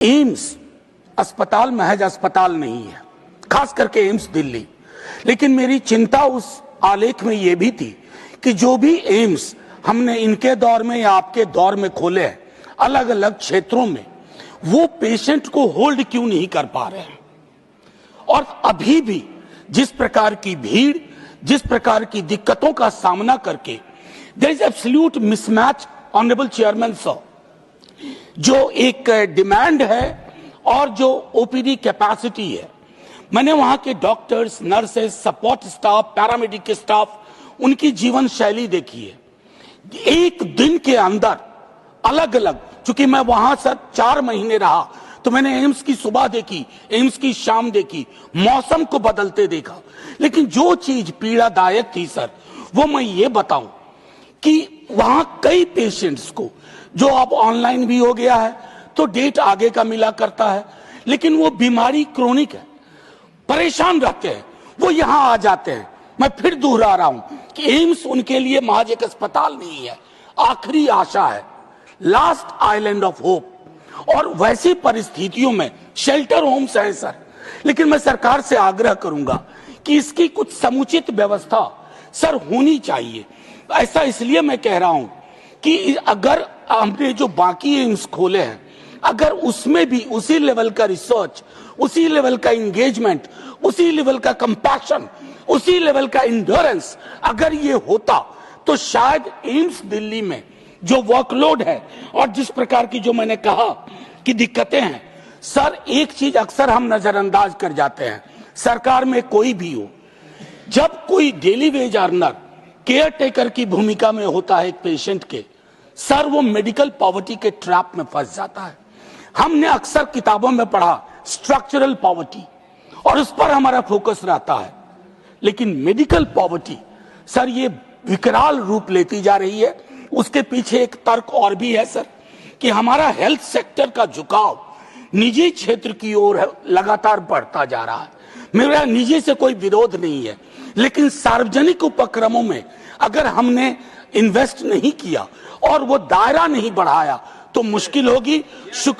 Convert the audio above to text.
AIIMS अस्पताल महज अस्पताल नहीं है, खास करके एम्स दिल्ली। लेकिन मेरी चिंता उस आलेख में यह भी थी कि जो भी एम्स हमने इनके दौर में या आपके दौर में खोले हैं अलग अलग क्षेत्रों में, वो पेशेंट को होल्ड क्यों नहीं कर पा रहे हैं। और अभी भी जिस प्रकार की भीड़, जिस प्रकार की दिक्कतों का सामना करके, there is absolute mismatch honourable chairman sir, जो एक डिमांड है और जो ओपीडी कैपेसिटी है। मैंने वहां के doctors, nurses, support staff, paramedic staff, उनकी जीवन शैली देखी है। एक दिन के अंदर अलग अलग, चूंकि मैं वहां सर 4 महीने रहा, तो मैंने एम्स की सुबह देखी, एम्स की शाम देखी, मौसम को बदलते देखा। लेकिन जो चीज पीड़ादायक थी सर, वो मैं ये बताऊं कि वहां कई पेशेंट्स को, जो अब ऑनलाइन भी हो गया है तो डेट आगे का मिला करता है, लेकिन वो बीमारी क्रोनिक है, परेशान रहते हैं, वो यहां आ जाते हैं। मैं फिर दोहरा रहा हूं कि एम्स उनके लिए महज एक अस्पताल नहीं है, आखिरी आशा है, लास्ट आइलैंड ऑफ होप। और वैसी परिस्थितियों में शेल्टर होम्स हैं सर, लेकिन मैं सरकार से आग्रह करूंगा कि इसकी कुछ समुचित व्यवस्था सर होनी चाहिए। ऐसा इसलिए मैं कह रहा हूं कि अगर हमने जो बाकी एम्स खोले हैं, अगर उसमें भी उसी लेवल का रिसर्च, उसी लेवल का एंगेजमेंट, उसी लेवल का कंपैशन, उसी लेवल का इंड्योरेंस अगर ये होता, तो शायद एम्स दिल्ली में जो वर्कलोड है और जिस प्रकार की जो मैंने कहा कि दिक्कतें हैं सर, एक चीज अक्सर हम नजरअंदाज कर जाते हैं, सरकार में कोई भी हो, जब कोई daily veg earner care taker की भूमिका में होता है एक पेशेंट के, सर वो मेडिकल पॉवर्टी के ट्रैप में फंस जाता है। हमने अक्सर किताबों में पढ़ा स्ट्रक्चरल पॉवर्टी, और उस पर हमारा फोकस रहता है, लेकिन मेडिकल पॉवर्टी सर ये विकराल रूप लेती जा रही है। उसके पीछे एक तर्क और भी है सर, कि हमारा हेल्थ सेक्टर का झुकाव निजी क्षेत्र की ओर लगातार बढ़ता जा रहा है। मेरा निजी से कोई विरोध नहीं है, लेकिन सार्वजनिक उपक्रमों में अगर हमने इन्वेस्ट नहीं किया और वो दायरा नहीं बढ़ाया तो मुश्किल होगी। शुक्रिया।